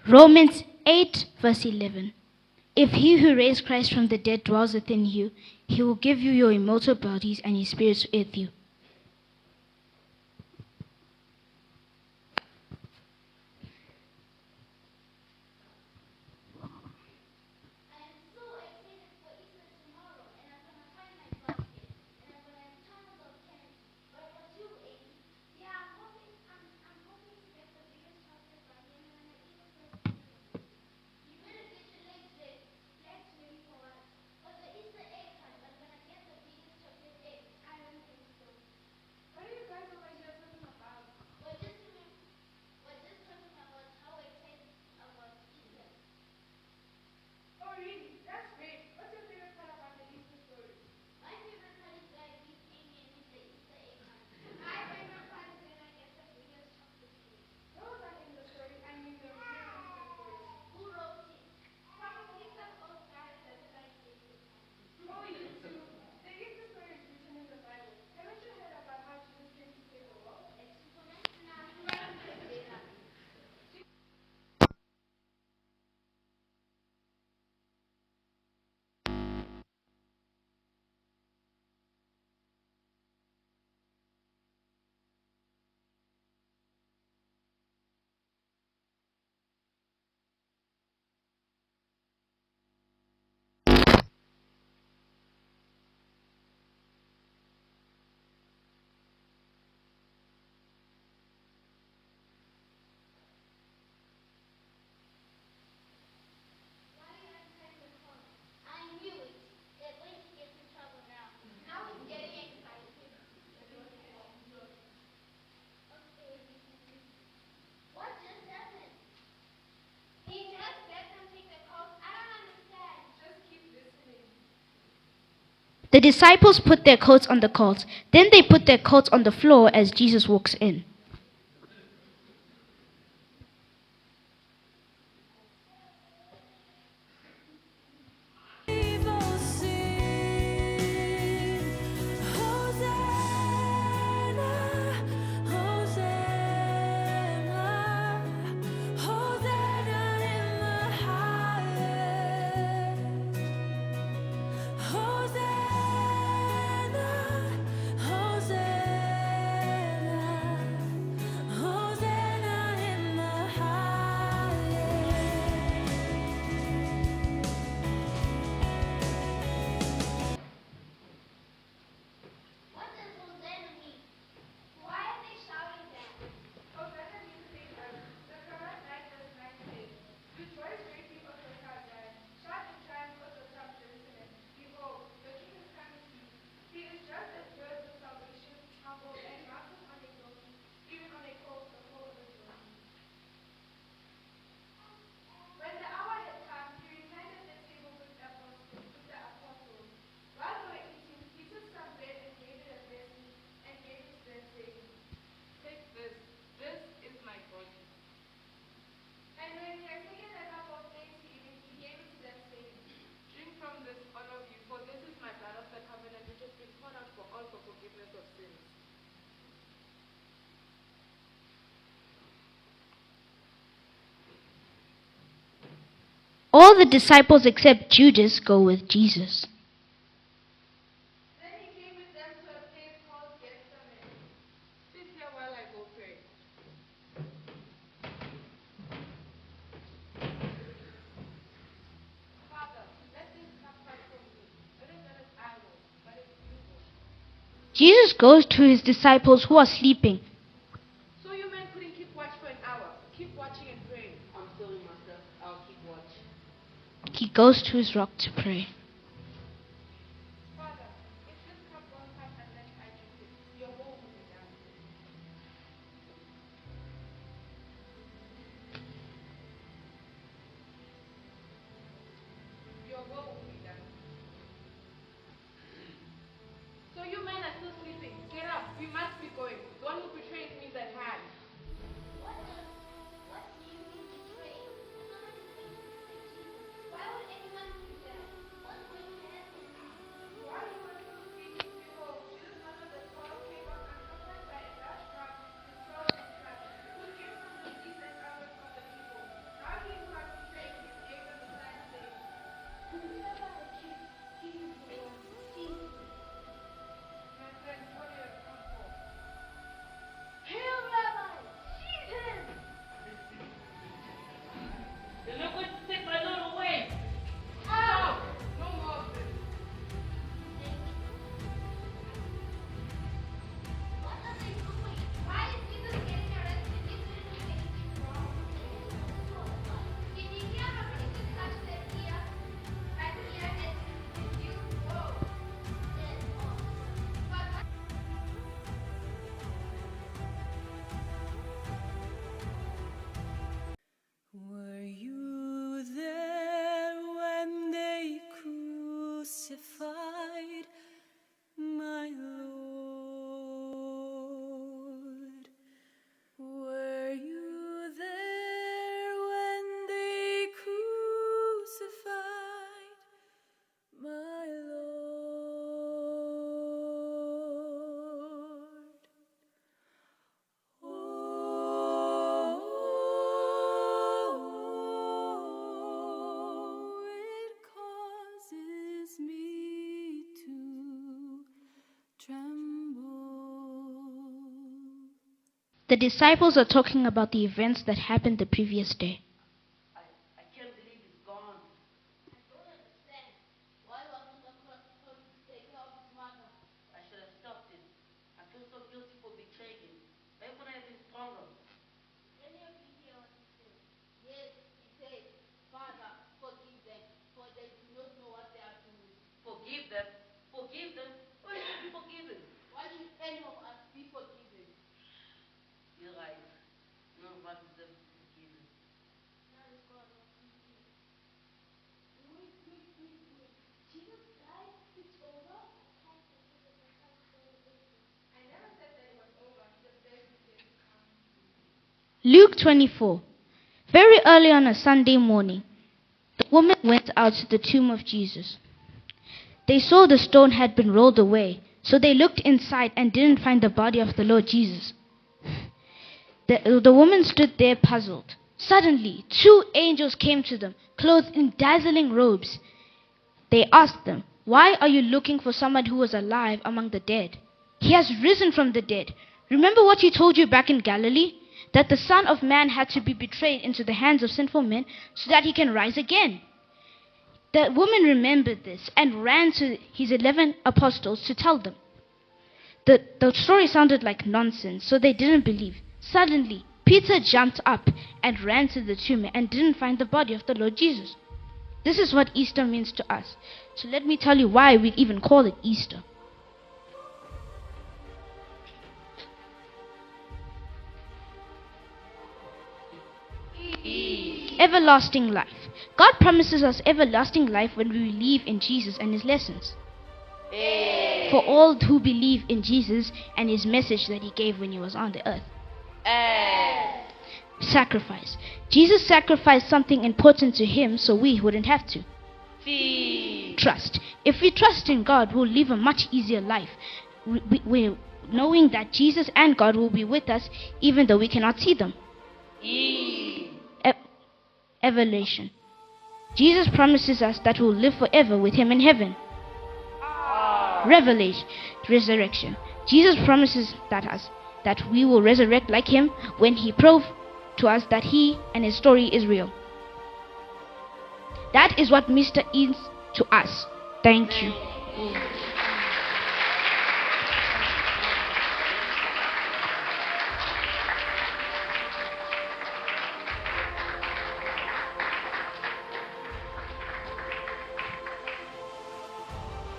Romans 8, verse 11. If he who raised Christ from the dead dwells within you, he will give you your immortal bodies and his spirit with you. The disciples put their coats on the colt. Then they put their coats on the floor as Jesus walks in. All the disciples except Judas go with Jesus. Then he came with them to a place called Gethsemane. Sit here while I go pray. Father, let this cup pass from me. Not as I will, but as you will. Jesus goes to his disciples who are sleeping. So you men couldn't keep watch for an hour. Keep watching and praying. I'm sorry, Master. I'll keep watch. He goes to his rock to pray. Father, if this cup won't pass unless I drink it, your will will be done. Your will will be done. So you men are still sleeping. Get up. We must be going. The one who betrays me is at hand. What do you mean betray? Why would anyone do that? What crucified, my Lord. Were you there when they crucified my Lord? Oh, it causes me to tremble. The disciples are talking about the events that happened the previous day. I can't believe it's gone. I don't understand. Why wasn't the cross told to take care of his mother? I should have stopped him. I feel so guilty for betraying him. Why couldn't I have been stronger? Any of you hear what he said? Yes, he said, Father, forgive them, for they do not know what they are doing. Forgive them? Forgive them? Why should I be forgiven? Why should any of us be forgiven? You're right. None of us deserve to be forgiven. That is God was thinking. Wait. Jesus died, it's over? I never said that it was over. Just said we didn't come. Luke 24. Very early on a Sunday morning, the women went out to the tomb of Jesus. They saw the stone had been rolled away, so they looked inside and didn't find the body of the Lord Jesus. The woman stood there puzzled. Suddenly, 2 angels came to them, clothed in dazzling robes. They asked them, "Why are you looking for someone who was alive among the dead? He has risen from the dead. Remember what he told you back in Galilee? That the Son of Man had to be betrayed into the hands of sinful men so that he can rise again." The woman remembered this and ran to his 11 apostles to tell them. The story sounded like nonsense, so they didn't believe. Suddenly, Peter jumped up and ran to the tomb and didn't find the body of the Lord Jesus. This is what Easter means to us. So let me tell you why we even call it Easter. Everlasting life. God promises us everlasting life when we believe in Jesus and his lessons. For all who believe in Jesus and his message that he gave when he was on the earth. Sacrifice. Jesus sacrificed something important to him so we wouldn't have to. Trust. If we trust in God, we'll live a much easier life. We're knowing that Jesus and God will be with us even though we cannot see them. Evolution. Jesus promises us that we'll live forever with him in heaven. Resurrection. Jesus promises that we will resurrect like him when he proved to us that he and his story is real. That is what Mr. is to us. Thank you.